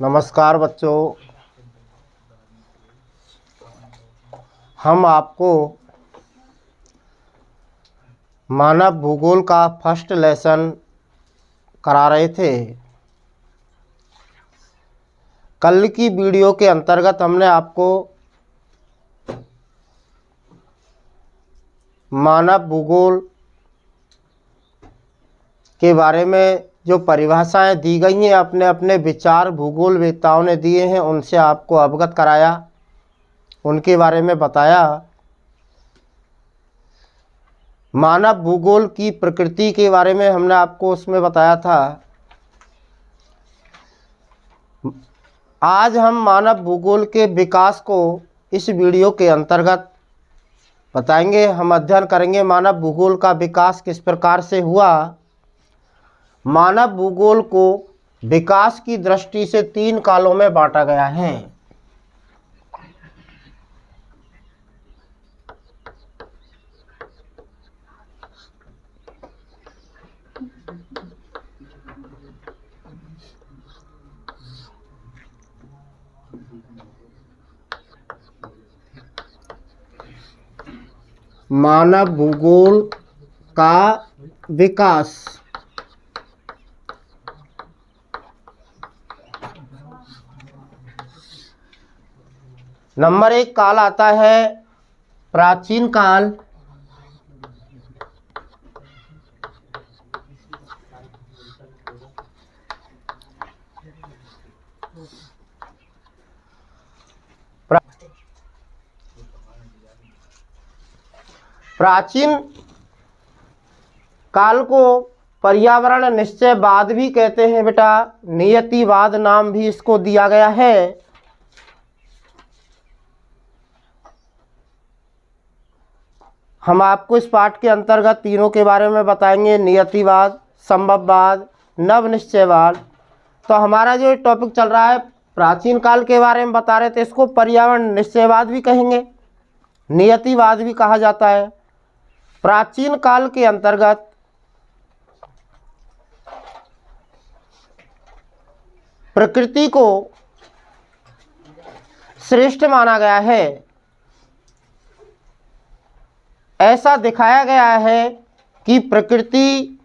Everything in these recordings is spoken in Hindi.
नमस्कार बच्चों, हम आपको मानव भूगोल का फर्स्ट लेसन करा रहे थे। कल की वीडियो के अंतर्गत हमने आपको मानव भूगोल के बारे में जो परिभाषाएं दी गई हैं अपने अपने विचार भूगोलवेत्ताओं ने दिए हैं, उनसे आपको अवगत कराया, उनके बारे में बताया। मानव भूगोल की प्रकृति के बारे में हमने आपको उसमें बताया था। आज हम मानव भूगोल के विकास को इस वीडियो के अंतर्गत बताएंगे। हम अध्ययन करेंगे मानव भूगोल का विकास किस प्रकार से हुआ। मानव भूगोल को विकास की दृष्टि से 3 कालों में बांटा गया है। मानव भूगोल का विकास। नंबर 1 काल आता है प्राचीन काल। प्राचीन काल को पर्यावरण निश्चयवाद भी कहते हैं बेटा, नियतिवाद नाम भी इसको दिया गया है। हम आपको इस पाठ के अंतर्गत तीनों के बारे में बताएंगे, नियतिवाद, संभववाद, नव निश्चयवाद। तो हमारा जो टॉपिक चल रहा है प्राचीन काल के बारे में बता रहे थे, इसको पर्यावरण निश्चयवाद भी कहेंगे, नियतिवाद भी कहा जाता है। प्राचीन काल के अंतर्गत प्रकृति को श्रेष्ठ माना गया है। ऐसा दिखाया गया है कि प्रकृति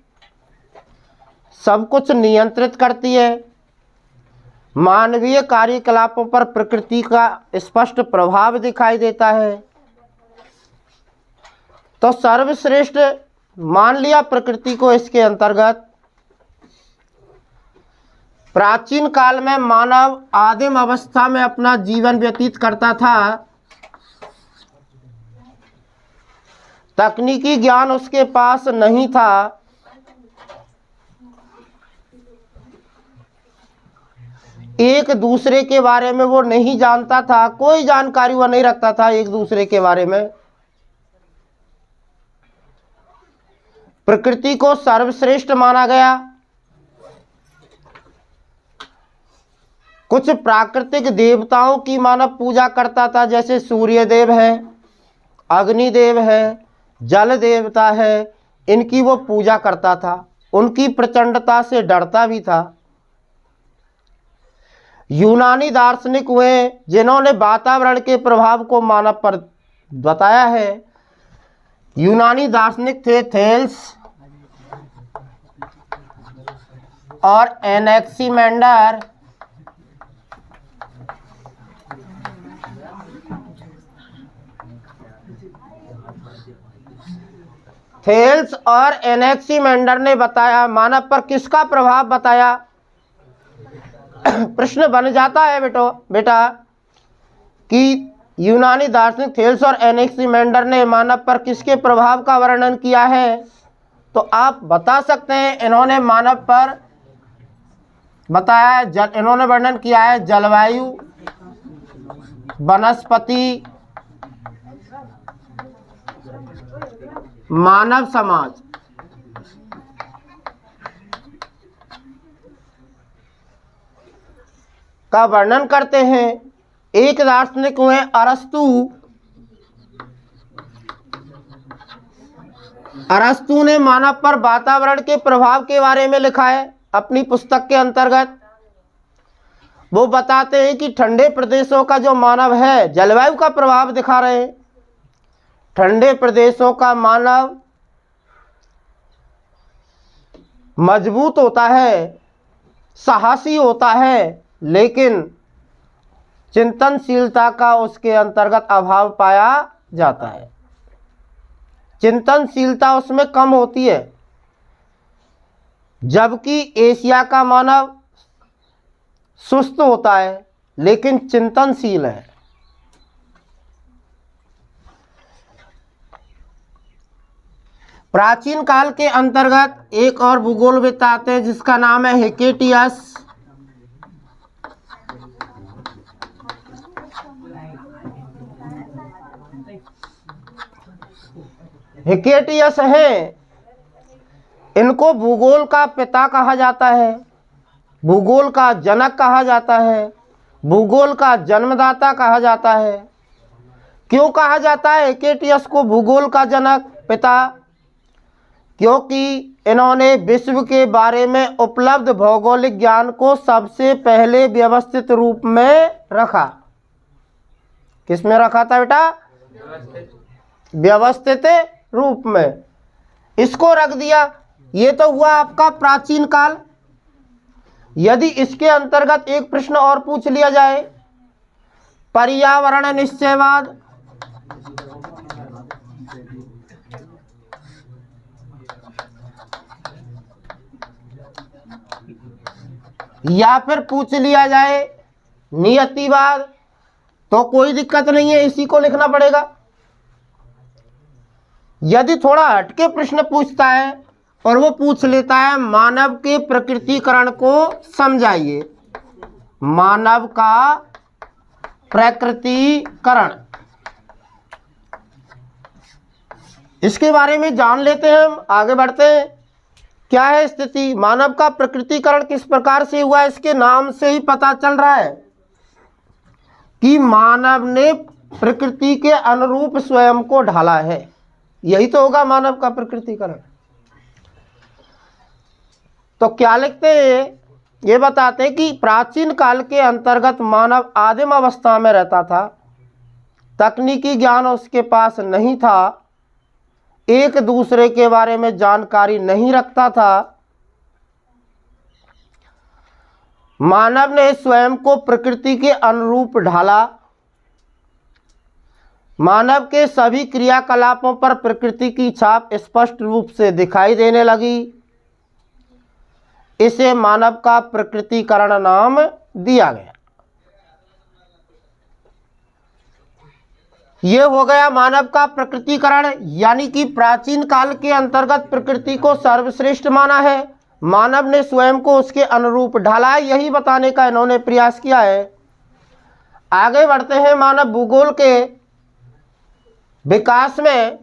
सब कुछ नियंत्रित करती है। मानवीय कार्यकलापों पर प्रकृति का स्पष्ट प्रभाव दिखाई देता है। तो सर्वश्रेष्ठ मान लिया प्रकृति को। इसके अंतर्गत प्राचीन काल में मानव आदिम अवस्था में अपना जीवन व्यतीत करता था। तकनीकी ज्ञान उसके पास नहीं था। एक दूसरे के बारे में वो नहीं जानता था, कोई जानकारी वो नहीं रखता था एक दूसरे के बारे में। प्रकृति को सर्वश्रेष्ठ माना गया। कुछ प्राकृतिक देवताओं की मानव पूजा करता था, जैसे सूर्य देव है, अग्निदेव है, जल देवता है, इनकी वो पूजा करता था। उनकी प्रचंडता से डरता भी था। यूनानी दार्शनिक हुए जिन्होंने वातावरण के प्रभाव को मानव पर बताया है। यूनानी दार्शनिक थे थेल्स और एनेक्सिमेंडर। थेल्स और एनेक्सिमेंडर ने बताया मानव पर किसका प्रभाव बताया। प्रश्न बन जाता है बेटा कि यूनानी दार्शनिक थेल्स और एनेक्सिमेंडर ने मानव पर किसके प्रभाव का वर्णन किया है। तो आप बता सकते हैं इन्होंने मानव पर बताया है, इन्होंने वर्णन किया है जलवायु, वनस्पति, मानव समाज। का वर्णन करते हैं। एक दार्शनिक हुए अरस्तु। अरस्तु ने मानव पर वातावरण के प्रभाव के बारे में लिखा है अपनी पुस्तक के अंतर्गत। वो बताते हैं कि ठंडे प्रदेशों का जो मानव है जलवायु का प्रभाव दिखा रहे हैं। ठंडे प्रदेशों का मानव मजबूत होता है, साहसी होता है, लेकिन चिंतनशीलता का उसके अंतर्गत अभाव पाया जाता है। चिंतनशीलता उसमें कम होती है। जबकि एशिया का मानव सुस्त होता है लेकिन चिंतनशील है। प्राचीन काल के अंतर्गत एक और भूगोलविद आते हैं जिसका नाम है हेकेटियस। हेकेटियस हैं, इनको भूगोल का पिता कहा जाता है, भूगोल का जनक कहा जाता है, भूगोल का जन्मदाता कहा जाता है। क्यों कहा जाता है हेकेटियस को भूगोल का जनक, पिता? क्योंकि इन्होंने विश्व के बारे में उपलब्ध भौगोलिक ज्ञान को सबसे पहले व्यवस्थित रूप में रखा। किस में रखा था बेटा? व्यवस्थित रूप में इसको रख दिया। ये तो हुआ आपका प्राचीन काल। यदि इसके अंतर्गत एक प्रश्न और पूछ लिया जाए, पर्यावरण निश्चयवाद, या फिर पूछ लिया जाए नियतिवाद, तो कोई दिक्कत नहीं है, इसी को लिखना पड़ेगा। यदि थोड़ा हटके प्रश्न पूछता है और वो पूछ लेता है मानव के प्रकृतिकरण को समझाइए, मानव का प्रकृतिकरण, इसके बारे में जान लेते हैं। हम आगे बढ़ते हैं। क्या है स्थिति? मानव का प्रकृतिकरण किस प्रकार से हुआ? इसके नाम से ही पता चल रहा है कि मानव ने प्रकृति के अनुरूप स्वयं को ढाला है। यही तो होगा मानव का प्रकृतिकरण। तो क्या लिखते हैं? ये बताते हैं कि प्राचीन काल के अंतर्गत मानव आदिम अवस्था में रहता था, तकनीकी ज्ञान उसके पास नहीं था, एक दूसरे के बारे में जानकारी नहीं रखता था। मानव ने स्वयं को प्रकृति के अनुरूप ढाला। मानव के सभी क्रियाकलापों पर प्रकृति की छाप स्पष्ट रूप से दिखाई देने लगी। इसे मानव का प्रकृतिकरण नाम दिया गया। ये हो गया मानव का प्रकृतिकरण, यानी कि प्राचीन काल के अंतर्गत प्रकृति को सर्वश्रेष्ठ माना है, मानव ने स्वयं को उसके अनुरूप ढाला है, यही बताने का इन्होंने प्रयास किया है। आगे बढ़ते हैं। मानव भूगोल के विकास में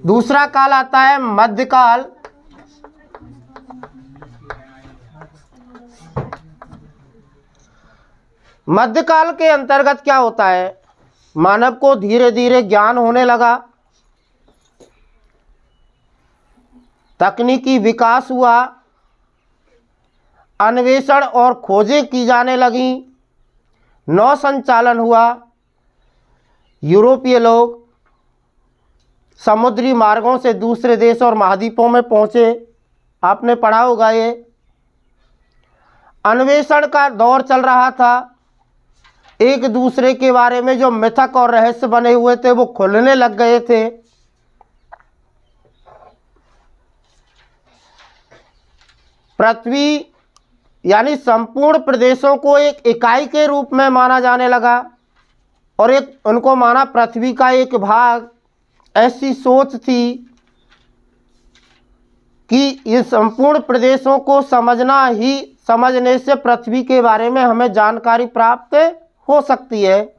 दूसरा काल आता है मध्यकाल। मध्यकाल के अंतर्गत क्या होता है? मानव को धीरे धीरे ज्ञान होने लगा, तकनीकी विकास हुआ, अन्वेषण और खोजें की जाने लगी, नौ संचालन हुआ। यूरोपीय लोग समुद्री मार्गों से दूसरे देश और महाद्वीपों में पहुंचे, आपने पढ़ा होगा। ये अन्वेषण का दौर चल रहा था। एक दूसरे के बारे में जो मिथक और रहस्य बने हुए थे वो खुलने लग गए थे। पृथ्वी यानी संपूर्ण प्रदेशों को एक इकाई के रूप में माना जाने लगा और एक उनको माना पृथ्वी का एक भाग। ऐसी सोच थी कि ये संपूर्ण प्रदेशों को समझने से पृथ्वी के बारे में हमें जानकारी प्राप्त हो सकती है।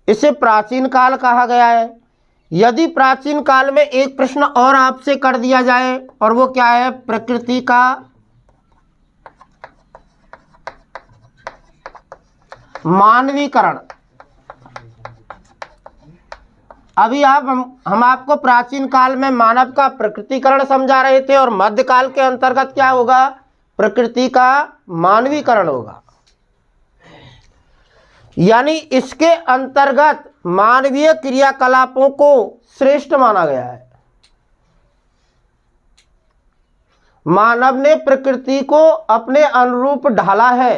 इसे प्राचीन काल कहा गया है। यदि प्राचीन काल में एक प्रश्न और आपसे कर दिया जाए, और वो क्या है? प्रकृति का मानवीकरण। अभी हम आपको प्राचीन काल में मानव का प्रकृतिकरण समझा रहे थे, और मध्यकाल के अंतर्गत क्या होगा? प्रकृति का मानवीकरण होगा, यानी इसके अंतर्गत मानवीय क्रियाकलापों को श्रेष्ठ माना गया है। मानव ने प्रकृति को अपने अनुरूप ढाला है,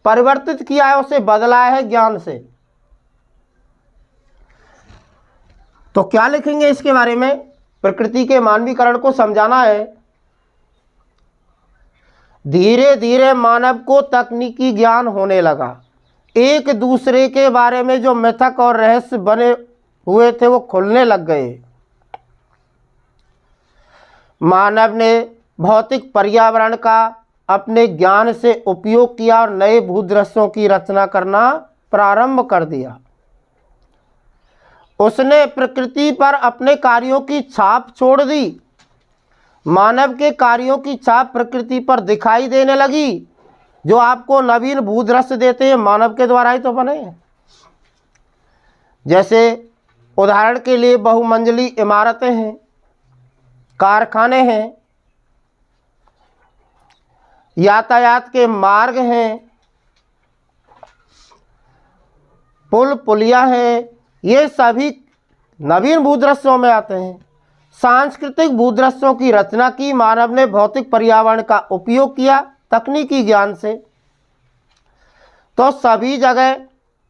परिवर्तित किया है, उसे बदला है ज्ञान से। तो क्या लिखेंगे इसके बारे में? प्रकृति के मानवीकरण को समझाना है। धीरे धीरे मानव को तकनीकी ज्ञान होने लगा, एक दूसरे के बारे में जो मिथक और रहस्य बने हुए थे वो खुलने लग गए। मानव ने भौतिक पर्यावरण का अपने ज्ञान से उपयोग किया और नए भूदृश्यों की रचना करना प्रारंभ कर दिया। उसने प्रकृति पर अपने कार्यों की छाप छोड़ दी। मानव के कार्यों की छाप प्रकृति पर दिखाई देने लगी। जो आपको नवीन भूदृश्य देते हैं मानव के द्वारा ही तो बने हैं। जैसे उदाहरण के लिए बहुमंजिली इमारतें हैं, कारखाने हैं, यातायात के मार्ग हैं, पुल पुलिया हैं, ये सभी नवीन भूदृश्यों में आते हैं। सांस्कृतिक भूदृश्यों की रचना की मानव ने भौतिक पर्यावरण का उपयोग किया तकनीकी ज्ञान से। तो सभी जगह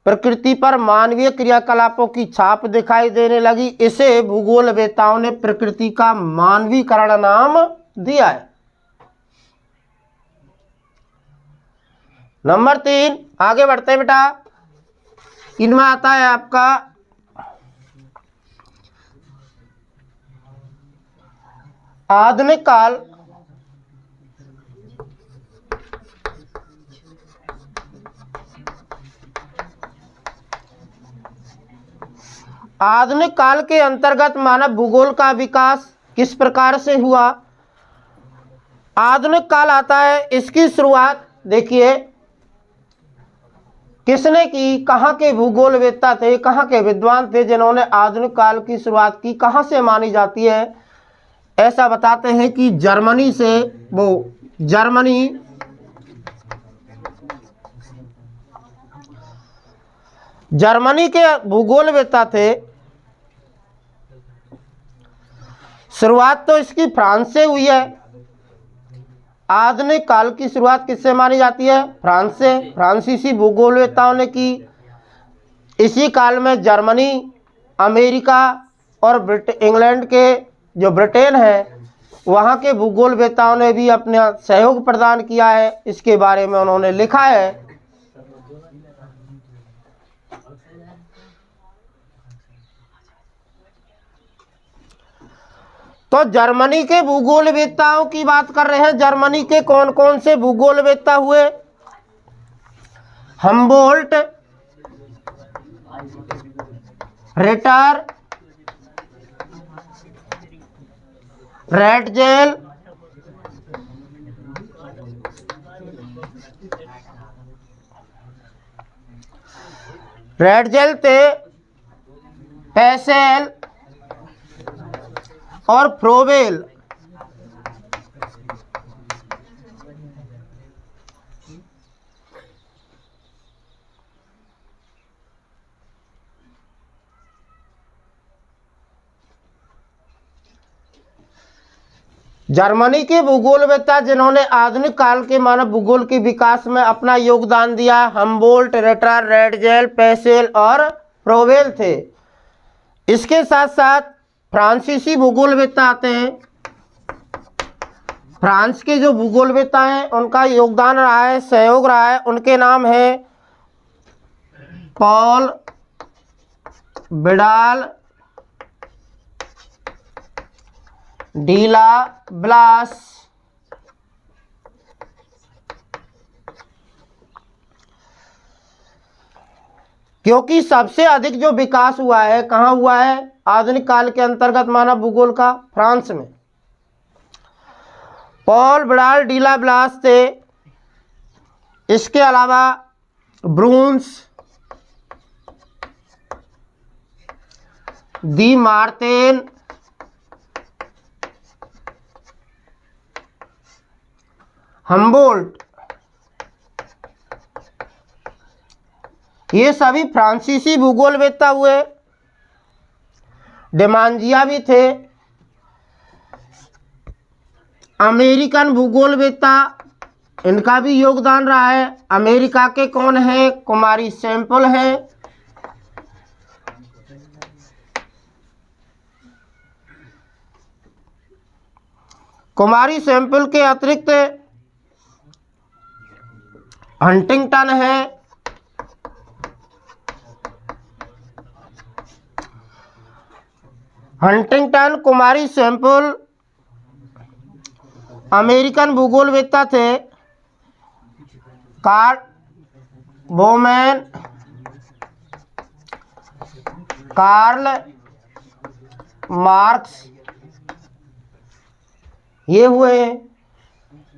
प्रकृति पर मानवीय क्रियाकलापों की छाप दिखाई देने लगी। इसे भूगोलवेत्ताओं ने प्रकृति का मानवीकरण नाम दिया है। नंबर 3, आगे बढ़ते हैं बेटा। इनमें आता है आपका आधुनिक काल। आधुनिक काल के अंतर्गत मानव भूगोल का विकास किस प्रकार से हुआ? आधुनिक काल आता है, इसकी शुरुआत देखिए किसने की? कहाँ के भूगोलवेत्ता थे, कहाँ के विद्वान थे जिन्होंने आधुनिक काल की शुरुआत की? कहाँ से मानी जाती है? ऐसा बताते हैं कि जर्मनी से। वो जर्मनी के भूगोलवेत्ता थे। शुरुआत तो इसकी फ्रांस से हुई है। आधुनिक काल की शुरुआत किससे मानी जाती है? फ्रांस से। फ्रांसीसी भूगोलवेत्ताओं ने की। इसी काल में जर्मनी, अमेरिका और इंग्लैंड के जो ब्रिटेन है वहाँ के भूगोलवेत्ताओं ने भी अपना सहयोग प्रदान किया है। इसके बारे में उन्होंने लिखा है। तो जर्मनी के भूगोलवेत्ताओं की बात कर रहे हैं। जर्मनी के कौन कौन से भूगोलवेत्ता हुए? हम्बोल्ट, रिटर, रैटजेल, थे, पेसेल और फ्रोबेल। जर्मनी के भूगोलवेत्ता जिन्होंने आधुनिक काल के मानव भूगोल के विकास में अपना योगदान दिया, हम्बोल्ट, रिटर, रैटजेल, पेसेल और फ्रोबेल थे। इसके साथ साथ फ्रांसीसी भूगोलवेत्ता आते हैं। फ्रांस के जो भूगोलवेत्ता हैं उनका योगदान रहा है, सहयोग रहा है। उनके नाम है पॉल बिडाल, डीला ब्लास, क्योंकि सबसे अधिक जो विकास हुआ है कहाँ हुआ है आधुनिक काल के अंतर्गत मानव भूगोल का? फ्रांस में। पॉल बिडाल, डीला ब्लास थे। इसके अलावा ब्रून्स, दी मार्तेन, हम्बोल्ट, ये सभी फ्रांसीसी भूगोलवेत्ता हुए। डिमांजिया भी थे। अमेरिकन भूगोलवेत्ता, इनका भी योगदान रहा है। अमेरिका के कौन है? कुमारी सैंपल है। कुमारी सैंपल के अतिरिक्त हंटिंगटन है। हंटिंगटन, कुमारी सैंपल अमेरिकन भूगोलवेत्ता थे। कार्ल बोमेन, कार्ल मार्क्स, ये हुए।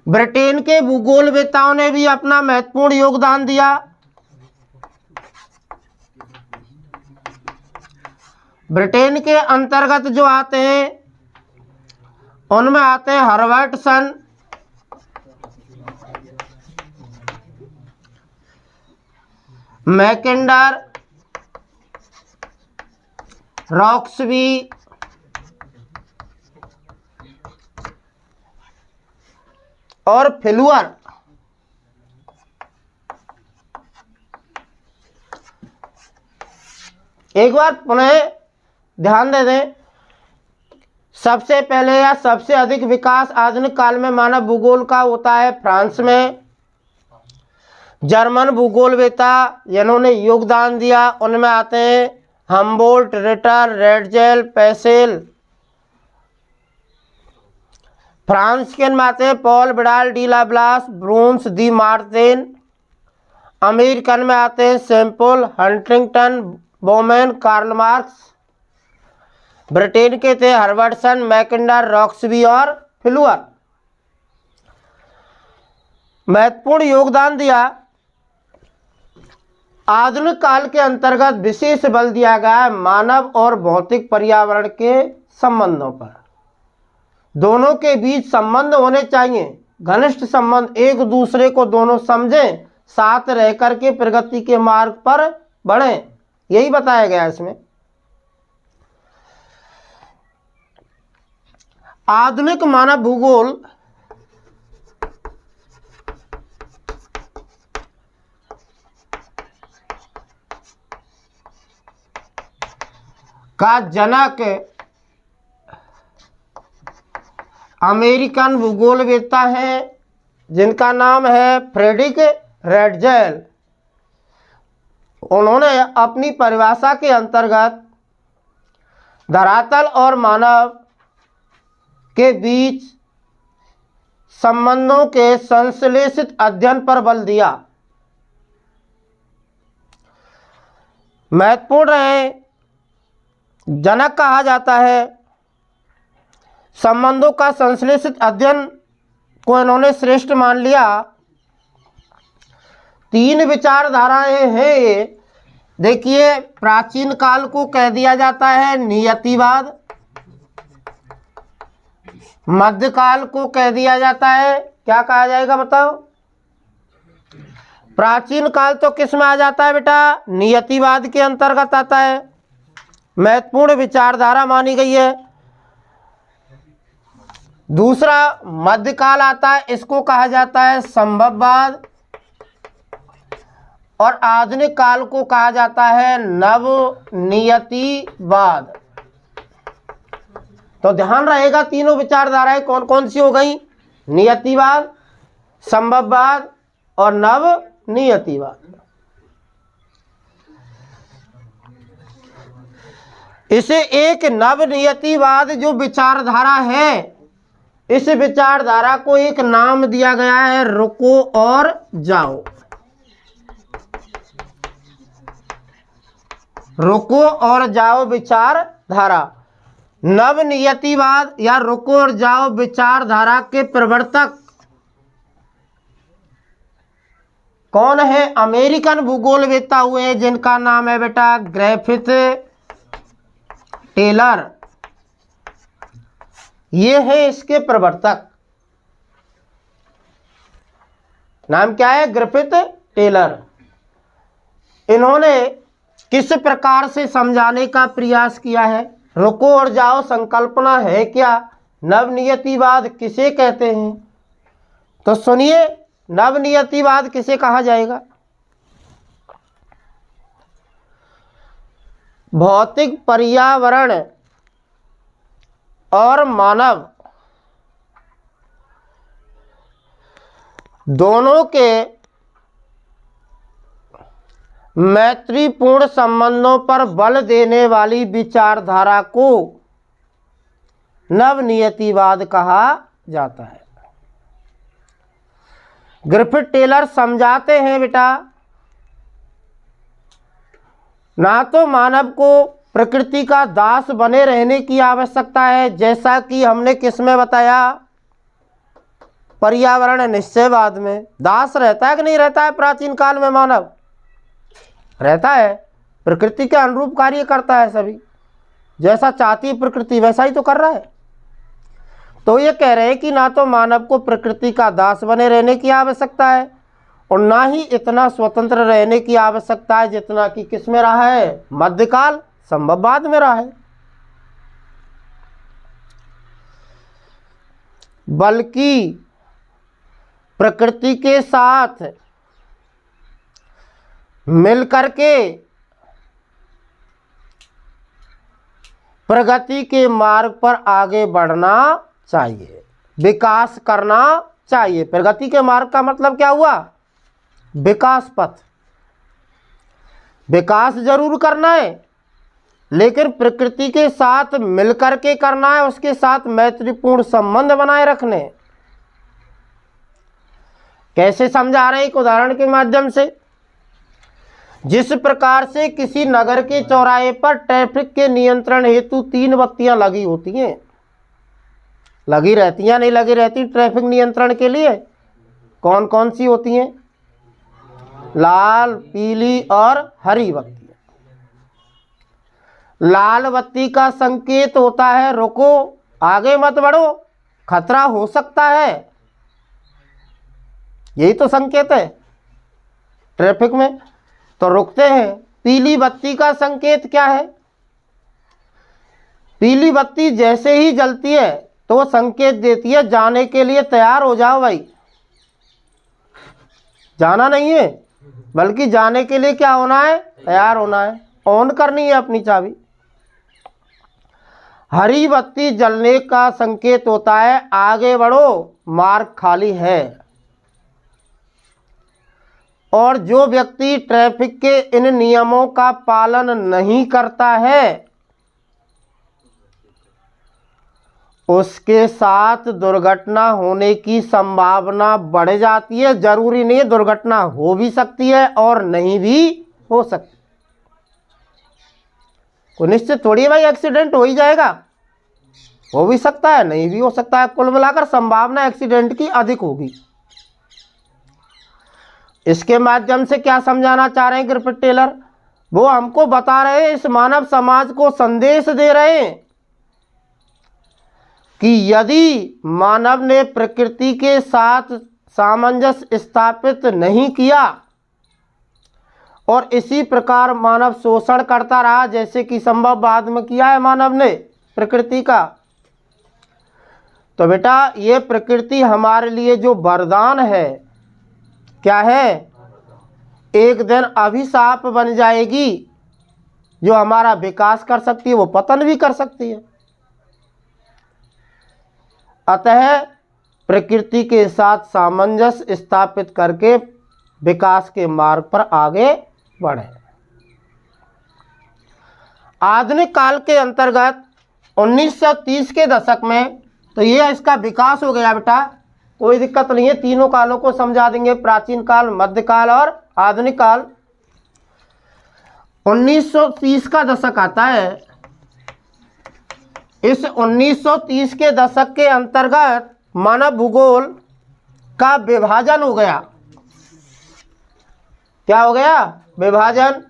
ब्रिटेन के भूगोलवेत्ताओं ने भी अपना महत्वपूर्ण योगदान दिया। ब्रिटेन के अंतर्गत जो आते हैं उनमें आते हैं हर्बर्टसन, मैकेंडर, रॉक्सबी, और फ्लूअर। एक बार पुनः ध्यान दे दें, सबसे पहले या सबसे अधिक विकास आधुनिक काल में मानव भूगोल का होता है फ्रांस में। जर्मन भूगोलवेत्ता जिन्होंने योगदान दिया उनमें आते हैं Humboldt, Ritter, Ratzel, Peschel. France के में आते हैं Paul, Vidal, de la Blache, Brunhes, de Martonne. American में आते हैं Semple, Huntington, Bowman, Karl Marx. Britain के थे हर्बर्टसन, मैकेंडर, रॉक्सबी और फ्लूअर। महत्वपूर्ण योगदान दिया। आधुनिक काल के अंतर्गत विशेष बल दिया गया है मानव और भौतिक पर्यावरण के संबंधों पर। दोनों के बीच संबंध होने चाहिए, घनिष्ठ संबंध, एक दूसरे को दोनों समझें, साथ रह करके प्रगति के मार्ग पर बढ़ें, यही बताया गया इसमें। आधुनिक मानव भूगोल का जनक अमेरिकन भूगोलवेत्ता हैं जिनका नाम है फ्रेडरिक रेडजेल। उन्होंने अपनी परिभाषा के अंतर्गत धरातल और मानव के बीच संबंधों के संश्लेषित अध्ययन पर बल दिया। महत्वपूर्ण रहे, जनक कहा जाता है। संबंधों का संश्लेषित अध्ययन को इन्होंने श्रेष्ठ मान लिया। 3 विचारधाराएं हैं ये। देखिए, प्राचीन काल को कह दिया जाता है नियतिवाद, मध्यकाल को कह दिया जाता है, क्या कहा जाएगा बताओ? प्राचीन काल तो किस में आ जाता है बेटा? नियतिवाद के अंतर्गत आता है। महत्वपूर्ण विचारधारा मानी गई है। दूसरा मध्यकाल आता है, इसको कहा जाता है संभववाद। और आधुनिक काल को कहा जाता है नवनियतिवाद। तो ध्यान रहेगा, तीनों विचारधाराएं कौन कौन सी हो गई? नियतिवाद, संभववाद और नवनियतिवाद। इसे एक नवनियतिवाद जो विचारधारा है, इस विचारधारा को एक नाम दिया गया है, रुको और जाओ। रुको और जाओ विचारधारा। नवनियतिवाद या रुको और जाओ विचारधारा के प्रवर्तक कौन है? अमेरिकन भूगोलवेत्ता हुए जिनका नाम है बेटा ग्रिफिथ टेलर। ये है इसके प्रवर्तक। नाम क्या है? Griffith Taylor. इन्होंने किस प्रकार से समझाने का प्रयास किया है? रुको और जाओ संकल्पना है क्या? नवनियतिवाद किसे कहते हैं? तो सुनिए, नवनियतिवाद किसे कहा जाएगा? भौतिक पर्यावरण और मानव दोनों के मैत्रीपूर्ण संबंधों पर बल देने वाली विचारधारा को नवनियतिवाद कहा जाता है। ग्रिफिथ टेलर समझाते हैं बेटा, ना तो मानव को प्रकृति का दास बने रहने की आवश्यकता है, जैसा कि हमने किसमें बताया? पर्यावरण निश्चयवाद में। दास रहता है कि नहीं रहता है? प्राचीन काल में मानव रहता है, प्रकृति के अनुरूप कार्य करता है, सभी जैसा चाहती है प्रकृति वैसा ही तो कर रहा है। तो ये कह रहे हैं कि ना तो मानव को प्रकृति का दास बने रहने की आवश्यकता है और ना ही इतना स्वतंत्र रहने की आवश्यकता है जितना कि किस में रहा है? मध्यकाल संभववाद में रहा है। बल्कि प्रकृति के साथ मिलकर के प्रगति के मार्ग पर आगे बढ़ना चाहिए, विकास करना चाहिए। प्रगति के मार्ग का मतलब क्या हुआ? विकास पथ। विकास जरूर करना है, लेकिन प्रकृति के साथ मिलकर के करना है, उसके साथ मैत्रीपूर्ण संबंध बनाए रखने। कैसे समझा रहे हैं? एक उदाहरण के माध्यम से। जिस प्रकार से किसी नगर के चौराहे पर ट्रैफिक के नियंत्रण हेतु 3 बत्तियां लगी होती हैं, लगी रहती हैं, नहीं लगी रहती ट्रैफिक नियंत्रण के लिए? कौन कौन सी होती हैं? लाल, पीली और हरी बत्ती। लाल बत्ती का संकेत होता है रुको, आगे मत बढ़ो, खतरा हो सकता है, यही तो संकेत है ट्रैफिक में, तो रुकते हैं। पीली बत्ती का संकेत क्या है? पीली बत्ती जैसे ही जलती है तो वो संकेत देती है जाने के लिए तैयार हो जाओ भाई। जाना नहीं है, बल्कि जाने के लिए क्या होना है? तैयार होना है, ऑन करनी है अपनी चाबी। हरी बत्ती जलने का संकेत होता है आगे बढ़ो, मार्ग खाली है। और जो व्यक्ति ट्रैफिक के इन नियमों का पालन नहीं करता है उसके साथ दुर्घटना होने की संभावना बढ़ जाती है। जरूरी नहीं है, दुर्घटना हो भी सकती है और नहीं भी हो सकती। कोई निश्चित थोड़ी भाई एक्सीडेंट हो ही जाएगा, हो भी सकता है, नहीं भी हो सकता है। कुल मिलाकर संभावना एक्सीडेंट की अधिक होगी। इसके माध्यम से क्या समझाना चाह रहे हैं ग्रिफिथ टेलर? वो हमको बता रहे हैं, इस मानव समाज को संदेश दे रहे हैं कि यदि मानव ने प्रकृति के साथ सामंजस्य स्थापित नहीं किया और इसी प्रकार मानव शोषण करता रहा, जैसे कि संभववाद में किया है मानव ने प्रकृति का, तो बेटा ये प्रकृति हमारे लिए जो वरदान है, क्या है? एक दिन अभिशाप बन जाएगी, जो हमारा विकास कर सकती है वो पतन भी कर सकती है। अतः प्रकृति के साथ सामंजस्य स्थापित करके विकास के मार्ग पर आगे बढ़े। आधुनिक काल के अंतर्गत 1930 के दशक में तो ये इसका विकास हो गया बेटा, कोई दिक्कत नहीं है, तीनों कालों को समझा देंगे, प्राचीन काल, मध्यकाल और आधुनिक काल। 1930 का दशक आता है। इस 1930 के दशक के अंतर्गत मानव भूगोल का विभाजन हो गया। क्या हो गया? विभाजन।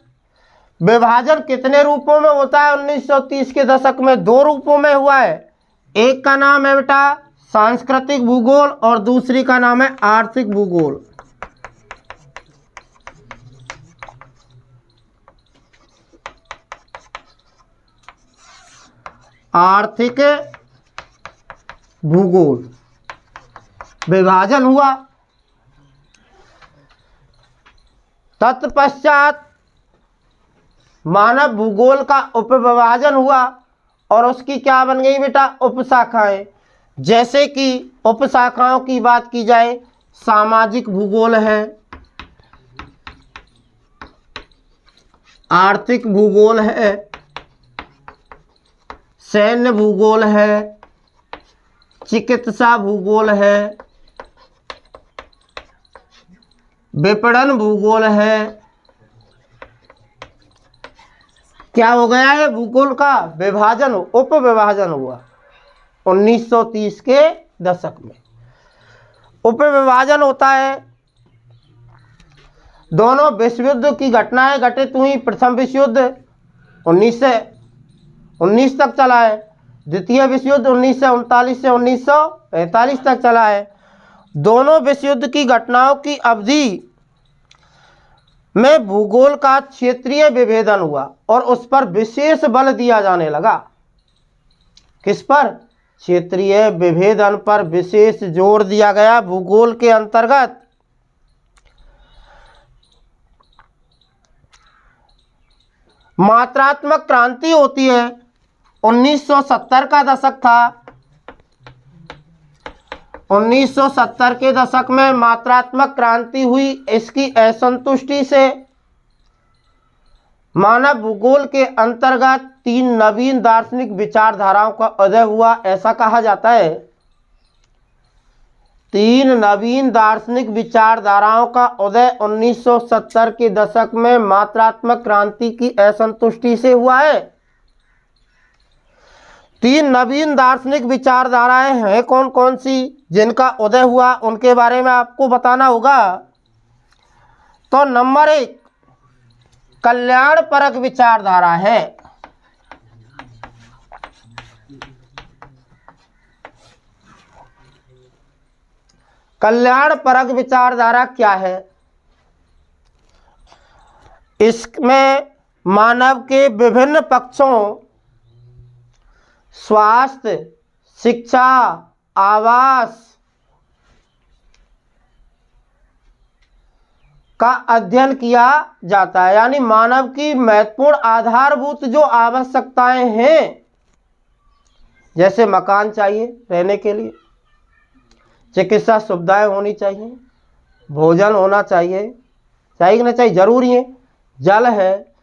विभाजन कितने रूपों में होता है? 1930 के दशक में 2 रूपों में हुआ है। एक का नाम है बेटा सांस्कृतिक भूगोल और दूसरी का नाम है आर्थिक भूगोल। आर्थिक भूगोल विभाजन हुआ। तत्पश्चात मानव भूगोल का उपविभाजन हुआ और उसकी क्या बन गई बेटा, उपशाखाएं। जैसे कि उपशाखाओं की बात की जाए, सामाजिक भूगोल है, आर्थिक भूगोल है, सैन्य भूगोल है, चिकित्सा भूगोल है, विपणन भूगोल है। क्या हो गया है, भूगोल का विभाजन, उप विभाजन हुआ 1930 के दशक में। उप विभाजन होता है, दोनों विश्व युद्ध की घटनाएं घटित हुई। प्रथम विश्व युद्ध 19 से 19 तक चला है, द्वितीय विश्व युद्ध 1939 से 1945 तक चला है। दोनों विश्व युद्ध की घटनाओं की अवधि में भूगोल का क्षेत्रीय विभेदन हुआ और उस पर विशेष बल दिया जाने लगा। किस पर? क्षेत्रीय विभेदन पर विशेष जोर दिया गया। भूगोल के अंतर्गत मात्रात्मक क्रांति होती है। 1970 का दशक था, 1970 के दशक में मात्रात्मक क्रांति हुई। इसकी असंतुष्टि से मानव भूगोल के अंतर्गत 3 नवीन दार्शनिक विचारधाराओं का उदय हुआ। ऐसा कहा जाता है 3 नवीन दार्शनिक विचारधाराओं का उदय 1970 के दशक में मात्रात्मक क्रांति की असंतुष्टि से हुआ है। 3 नवीन दार्शनिक विचारधाराएं हैं कौन कौन सी जिनका उदय हुआ, उनके बारे में आपको बताना होगा। तो नंबर 1 कल्याणपरक विचारधारा है। कल्याणपरक विचारधारा क्या है? इसमें मानव के विभिन्न पक्षों, स्वास्थ्य, शिक्षा, आवास का अध्ययन किया जाता है। यानी मानव की महत्वपूर्ण आधारभूत जो आवश्यकताएं हैं, जैसे मकान चाहिए रहने के लिए, चिकित्सा सुविधाएं होनी चाहिए, भोजन होना चाहिए, चाहिए कि नहीं चाहिए, जरूरी है, जल है,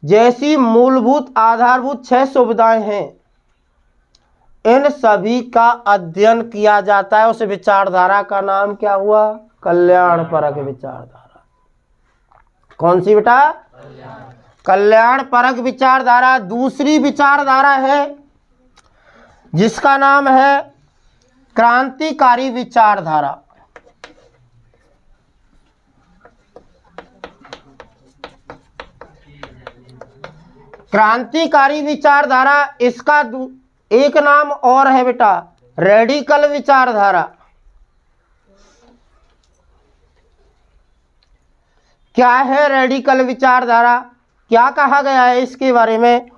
जैसी मूलभूत आधारभूत 6 सुविधाएं हैं, इन सभी का अध्ययन किया जाता है। उस विचारधारा का नाम क्या हुआ? कल्याणपरक विचारधारा। कौन सी बेटा? कल्याणपरक विचारधारा। दूसरी विचारधारा है जिसका नाम है क्रांतिकारी विचारधारा। क्रांतिकारी विचारधारा, इसका एक नाम और है बेटा, रेडिकल विचारधारा। क्या है रेडिकल विचारधारा? क्या कहा गया है इसके बारे में?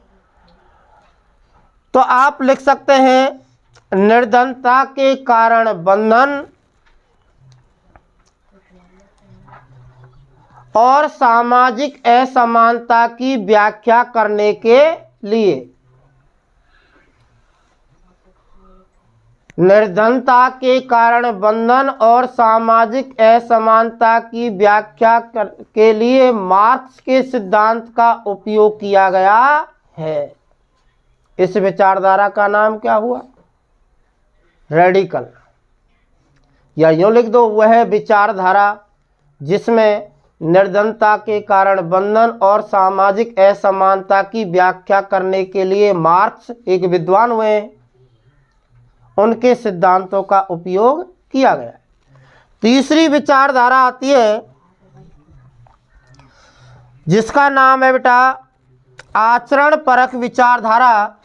तो आप लिख सकते हैं निर्धनता के कारण बंधन और सामाजिक असमानता की व्याख्या करने के लिए। निर्धनता के कारण बंधन और सामाजिक असमानता की व्याख्या के लिए मार्क्स के सिद्धांत का उपयोग किया गया है। इस विचारधारा का नाम क्या हुआ? रेडिकल। या यूं लिख दो, वह विचारधारा जिसमें निर्धनता के कारण बंधन और सामाजिक असमानता की व्याख्या करने के लिए मार्क्स एक विद्वान हुए, उनके सिद्धांतों का उपयोग किया गया है। तीसरी विचारधारा आती है जिसका नाम है बेटा आचरण परक विचारधारा।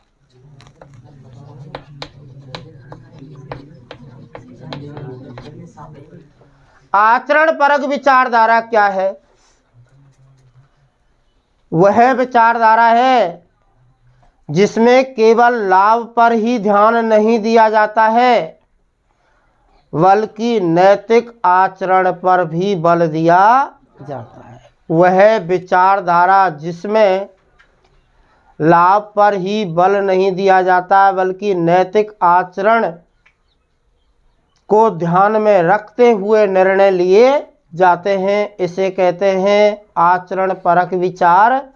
आचरण परक विचारधारा क्या है? वह विचारधारा है जिसमें केवल लाभ पर ही ध्यान नहीं दिया जाता है बल्कि नैतिक आचरण पर भी बल दिया जाता है। वह विचारधारा जिसमें लाभ पर ही बल नहीं दिया जाता है बल्कि नैतिक आचरण को ध्यान में रखते हुए निर्णय लिए जाते हैं, इसे कहते हैं आचरण परक विचारधारा।